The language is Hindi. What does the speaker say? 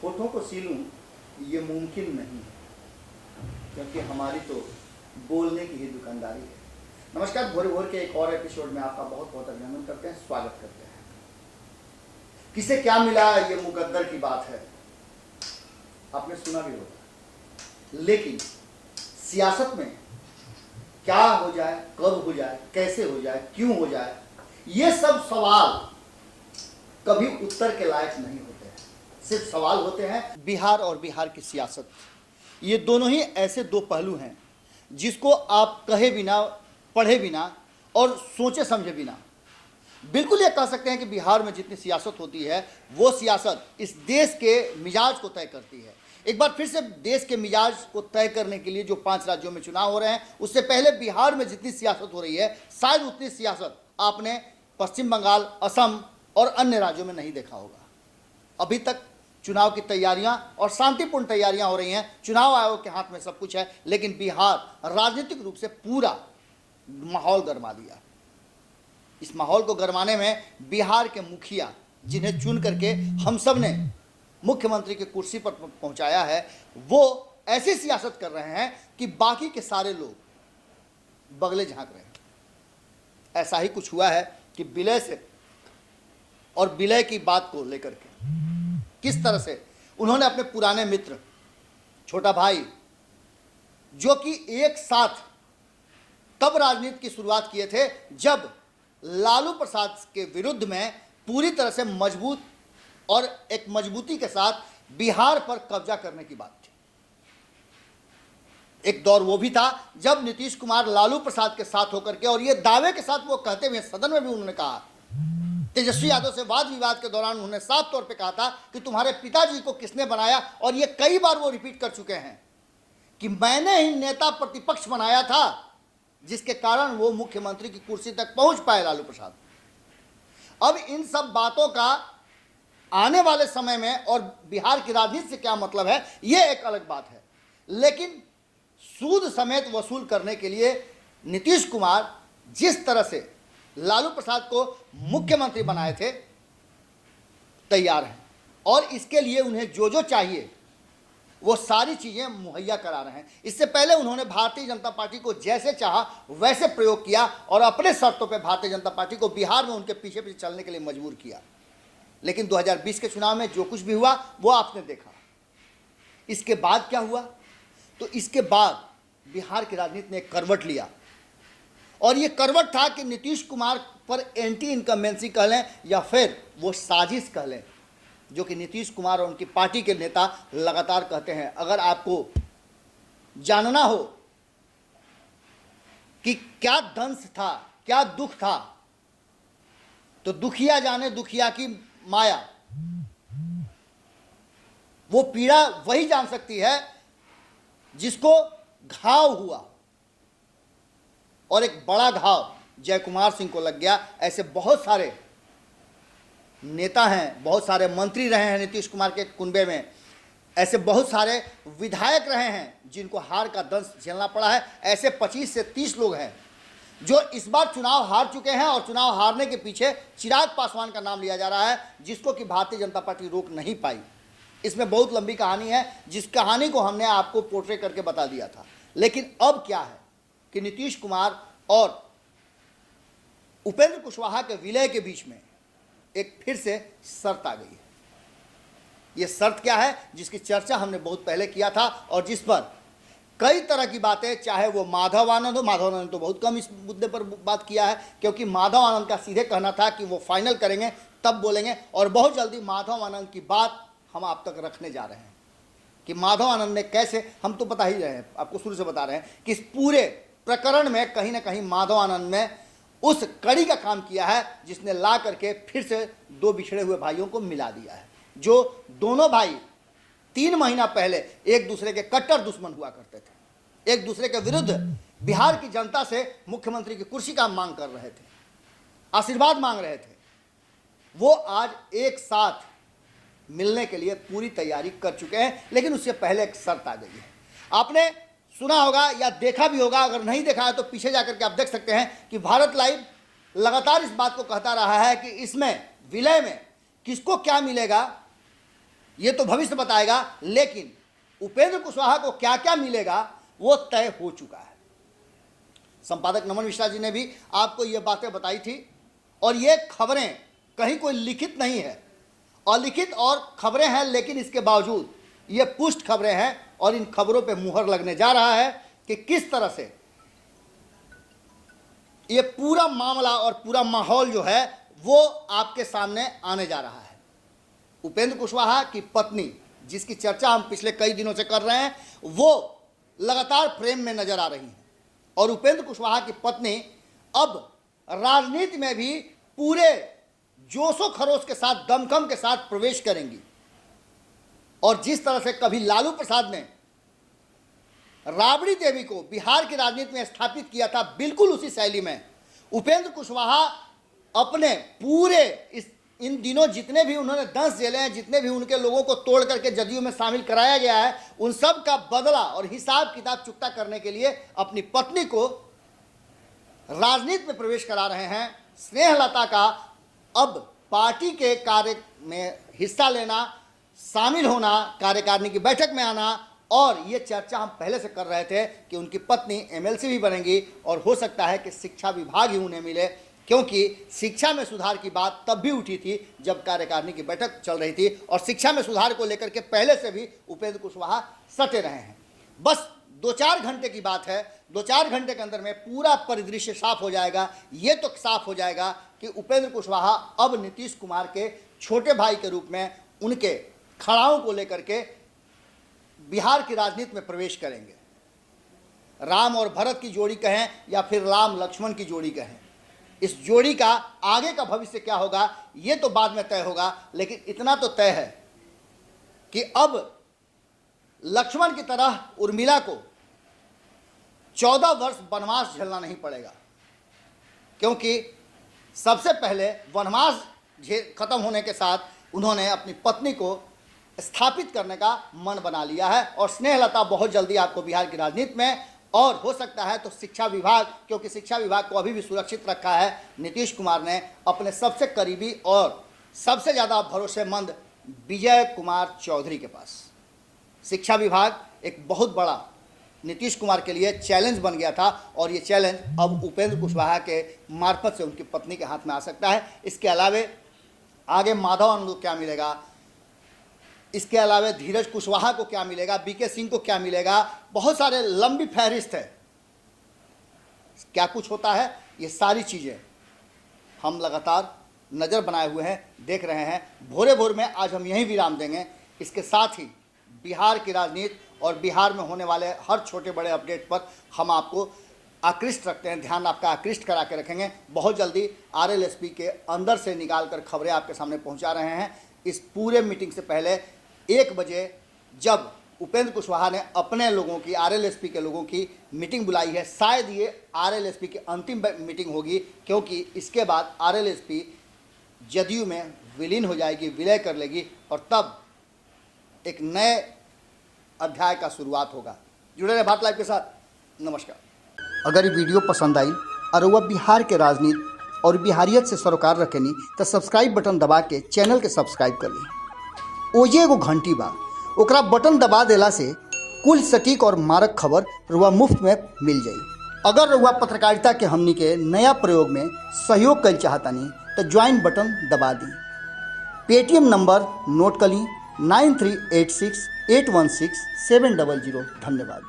होठों को सीलूं ये मुमकिन नहीं है, क्योंकि हमारी तो बोलने की ही दुकानदारी है। नमस्कार, भोरे भोर के एक और एपिसोड में आपका बहुत बहुत अभिनंदन करते हैं, स्वागत करते हैं। किसे क्या मिला ये मुकद्दर की बात है, आपने सुना भी होगा। लेकिन सियासत में क्या हो जाए, कब हो जाए, कैसे हो जाए, क्यों हो जाए, ये सब सवाल कभी उत्तर के लायक नहीं होते हैं। सिर्फ सवाल होते हैं बिहार और बिहार की सियासत। ये दोनों ही ऐसे दो पहलू हैं जिसको आप कहे बिना, पढ़े बिना और सोचे समझे बिना बिल्कुल ये कह सकते हैं कि बिहार में जितनी सियासत होती है वो सियासत इस देश के मिजाज को तय करती है। एक बार फिर से देश के मिजाज को तय करने के लिए जो 5 राज्यों में चुनाव हो रहे हैं, उससे पहले बिहार में जितनी सियासत हो रही है शायद उतनी सियासत आपने पश्चिम बंगाल, असम और अन्य राज्यों में नहीं देखा होगा। अभी तक चुनाव की तैयारियां और शांतिपूर्ण तैयारियां हो रही हैं, चुनाव आयोग के हाथ में सब कुछ है, लेकिन बिहार राजनीतिक रूप से पूरा माहौल गरमा दिया। इस माहौल को गरमाने में बिहार के मुखिया, जिन्हें चुन करके हम सब ने मुख्यमंत्री की कुर्सी पर पहुंचाया है, वो ऐसी सियासत कर रहे हैं कि बाकी के सारे लोग बगले झांक रहे हैं। ऐसा ही कुछ हुआ है कि विलय से और विलय की बात को लेकर के किस तरह से उन्होंने अपने पुराने मित्र छोटा भाई, जो कि एक साथ तब राजनीति की शुरुआत किए थे जब लालू प्रसाद के विरुद्ध में पूरी तरह से मजबूत और एक मजबूती के साथ बिहार पर कब्जा करने की बात थी। एक दौर वो भी था जब नीतीश कुमार लालू प्रसाद के साथ होकर के, और ये दावे के साथ वो कहते हुए सदन में भी उन्होंने कहा, तेजस्वी यादव से वाद विवाद के दौरान उन्होंने साफ तौर पे कहा था कि तुम्हारे पिताजी को किसने बनाया, और ये कई बार वो रिपीट कर चुके हैं कि मैंने ही नेता प्रतिपक्ष बनाया था, जिसके कारण वो मुख्यमंत्री की कुर्सी तक पहुंच पाए लालू प्रसाद। अब इन सब बातों का आने वाले समय में और बिहार की राजनीति से क्या मतलब है, ये एक अलग बात है। लेकिन सूद समेत वसूल करने के लिए नीतीश कुमार जिस तरह से लालू प्रसाद को मुख्यमंत्री बनाए थे, तैयार हैं, और इसके लिए उन्हें जो जो चाहिए वो सारी चीज़ें मुहैया करा रहे हैं। इससे पहले उन्होंने भारतीय जनता पार्टी को जैसे चाहा वैसे प्रयोग किया और अपने शर्तों पे भारतीय जनता पार्टी को बिहार में उनके पीछे पीछे चलने के लिए मजबूर किया। लेकिन 2020 के चुनाव में जो कुछ भी हुआ वो आपने देखा। इसके बाद क्या हुआ, तो इसके बाद बिहार की राजनीति ने एक करवट लिया, और ये करवट था कि नीतीश कुमार पर एंटी इनकम्बेंसी कह लें या फिर वो साजिश कह लें, जो कि नीतीश कुमार और उनकी पार्टी के नेता लगातार कहते हैं। अगर आपको जानना हो कि क्या दंश था, क्या दुख था, तो दुखिया जाने दुखिया की माया। वो पीड़ा वही जान सकती है जिसको घाव हुआ, और एक बड़ा घाव जय कुमार सिंह को लग गया। ऐसे बहुत सारे नेता हैं, बहुत सारे मंत्री रहे हैं नीतीश कुमार के कुनबे में, ऐसे बहुत सारे विधायक रहे हैं जिनको हार का दंश झेलना पड़ा है। ऐसे 25 से 30 लोग हैं जो इस बार चुनाव हार चुके हैं, और चुनाव हारने के पीछे चिराग पासवान का नाम लिया जा रहा है, जिसको कि भारतीय जनता पार्टी रोक नहीं पाई। इसमें बहुत लंबी कहानी है, जिस कहानी को हमने आपको पोर्ट्रे करके बता दिया था। लेकिन अब क्या है कि नीतीश कुमार और उपेंद्र कुशवाहा के विलय के बीच में एक फिर से शर्त आ गई है। यह शर्त क्या है, जिसकी चर्चा हमने बहुत पहले किया था, और जिस पर कई तरह की बातें, चाहे वो माधव आनंद हो, माधव आनंद तो बहुत कम इस मुद्दे पर बात किया है, क्योंकि माधव आनंद का सीधे कहना था कि वो फाइनल करेंगे तब बोलेंगे, और बहुत जल्दी माधव आनंद की बात हम आप तक रखने जा रहे हैं कि माधव आनंद ने कैसे, हम तो बता ही रहे हैं, आपको शुरू से बता रहे हैं कि इस पूरे प्रकरण में कहीं ना कहीं माधव आनंद ने उस कड़ी का काम किया है जिसने ला करके फिर से दो बिछड़े हुए भाइयों को मिला दिया है। जो दोनों भाई 3 महीना पहले एक दूसरे के कट्टर दुश्मन हुआ करते थे, एक दूसरे के विरुद्ध बिहार की जनता से मुख्यमंत्री की कुर्सी का मांग कर रहे थे, आशीर्वाद मांग रहे थे, वो आज एक साथ मिलने के लिए पूरी तैयारी कर चुके हैं। लेकिन उससे पहले एक शर्त आ गई है। आपने सुना होगा या देखा भी होगा, अगर नहीं देखा है तो पीछे जाकर के आप देख सकते हैं कि भारत लाइव लगातार इस बात को कहता रहा है कि इसमें विलय में किसको क्या मिलेगा ये तो भविष्य बताएगा, लेकिन उपेंद्र कुशवाहा को क्या क्या मिलेगा वो तय हो चुका है। संपादक नमन मिश्रा जी ने भी आपको ये बातें बताई थी, और ये खबरें कहीं कोई लिखित नहीं है, अलिखित और खबरें हैं, लेकिन इसके बावजूद ये पुष्ट खबरें हैं और इन खबरों पे मुहर लगने जा रहा है कि किस तरह से ये पूरा मामला और पूरा माहौल जो है वो आपके सामने आने जा रहा है। उपेंद्र कुशवाहा की पत्नी, जिसकी चर्चा हम पिछले कई दिनों से कर रहे हैं, वो लगातार फ्रेम में नजर आ रही हैं, और उपेंद्र कुशवाहा की पत्नी अब राजनीति में भी पूरे जोशो खरोश के साथ, दमखम के साथ प्रवेश करेंगी। और जिस तरह से कभी लालू प्रसाद ने राबड़ी देवी को बिहार की राजनीति में स्थापित किया था, बिल्कुल उसी शैली में उपेंद्र कुशवाहा अपने पूरे इन दिनों जितने भी उन्होंने 10 जेलें हैं, जितने भी उनके लोगों को तोड़ करके जदयू में शामिल कराया गया है, उन सब का बदला और हिसाब किताब चुकता करने के लिए अपनी पत्नी को राजनीति में प्रवेश करा रहे हैं। स्नेहलता का अब पार्टी के कार्य में हिस्सा लेना, शामिल होना, कार्यकारिणी की बैठक में आना, और ये चर्चा हम पहले से कर रहे थे कि उनकी पत्नी एमएलसी भी बनेंगी, और हो सकता है कि शिक्षा विभाग ही उन्हें मिले, क्योंकि शिक्षा में सुधार की बात तब भी उठी थी जब कार्यकारिणी की बैठक चल रही थी, और शिक्षा में सुधार को लेकर के पहले से भी उपेंद्र कुशवाहा सटे रहे हैं। बस 2-4 घंटे की बात है, 2-4 घंटे के अंदर में पूरा परिदृश्य साफ हो जाएगा। ये तो साफ हो जाएगा कि उपेंद्र कुशवाहा अब नीतीश कुमार के छोटे भाई के रूप में उनके खड़ाओं को लेकर के बिहार की राजनीति में प्रवेश करेंगे। राम और भरत की जोड़ी कहें या फिर राम लक्ष्मण की जोड़ी कहें, इस जोड़ी का आगे का भविष्य क्या होगा ये तो बाद में तय होगा, लेकिन इतना तो तय है कि अब लक्ष्मण की तरह उर्मिला को 14 वर्ष वनवास झेलना नहीं पड़ेगा, क्योंकि सबसे पहले वनवास खत्म होने के साथ उन्होंने अपनी पत्नी को स्थापित करने का मन बना लिया है। और स्नेहलता बहुत जल्दी आपको बिहार की राजनीति में, और हो सकता है तो शिक्षा विभाग, क्योंकि शिक्षा विभाग को अभी भी सुरक्षित रखा है नीतीश कुमार ने अपने सबसे करीबी और सबसे ज़्यादा भरोसेमंद विजय कुमार चौधरी के पास। शिक्षा विभाग एक बहुत बड़ा नीतीश कुमार के लिए चैलेंज बन गया था, और ये चैलेंज अब उपेंद्र कुशवाहा के मार्फत से उनकी पत्नी के हाथ में आ सकता है। इसके अलावे आगे माधव आनंद को क्या मिलेगा, इसके अलावा धीरज कुशवाहा को क्या मिलेगा, बीके सिंह को क्या मिलेगा, बहुत सारे लंबी फहरिस्त है। क्या कुछ होता है, ये सारी चीज़ें हम लगातार नज़र बनाए हुए हैं, देख रहे हैं। भोरे भोर में आज हम यहीं विराम देंगे। इसके साथ ही बिहार की राजनीति और बिहार में होने वाले हर छोटे बड़े अपडेट पर हम आपको आकृष्ट रखते हैं, ध्यान आपका आकृष्ट करा के रखेंगे। बहुत जल्दी आरएलएसपी के अंदर से निकाल कर खबरें आपके सामने पहुंचा रहे हैं। इस पूरे मीटिंग से पहले 1 बजे जब उपेंद्र कुशवाहा ने अपने लोगों की, आरएलएसपी के लोगों की मीटिंग बुलाई है, शायद ये आरएलएसपी की अंतिम मीटिंग होगी, क्योंकि इसके बाद आरएलएसपी जदयू में विलीन हो जाएगी, विलय कर लेगी, और तब एक नए अध्याय का शुरुआत होगा। जुड़े रहे भारत लाइव के साथ। नमस्कार। अगर ये वीडियो पसंद आई और वह बिहार के राजनीति और बिहारियत से सरोकार रखेनी तो सब्सक्राइब बटन दबा के चैनल के सब्सक्राइब कर ली। ओजे एगो घंटी बा, ओकरा बटन दबा देला से कुल सटीक और मारक खबर रुआ मुफ्त में मिल जाई। अगर रुआ पत्रकारिता के हमनी के नया प्रयोग में सहयोग कर चाहतानी तो ज्वाइन बटन दबा दी। पेटीएम नंबर नोट कर ली 9386816700। धन्यवाद।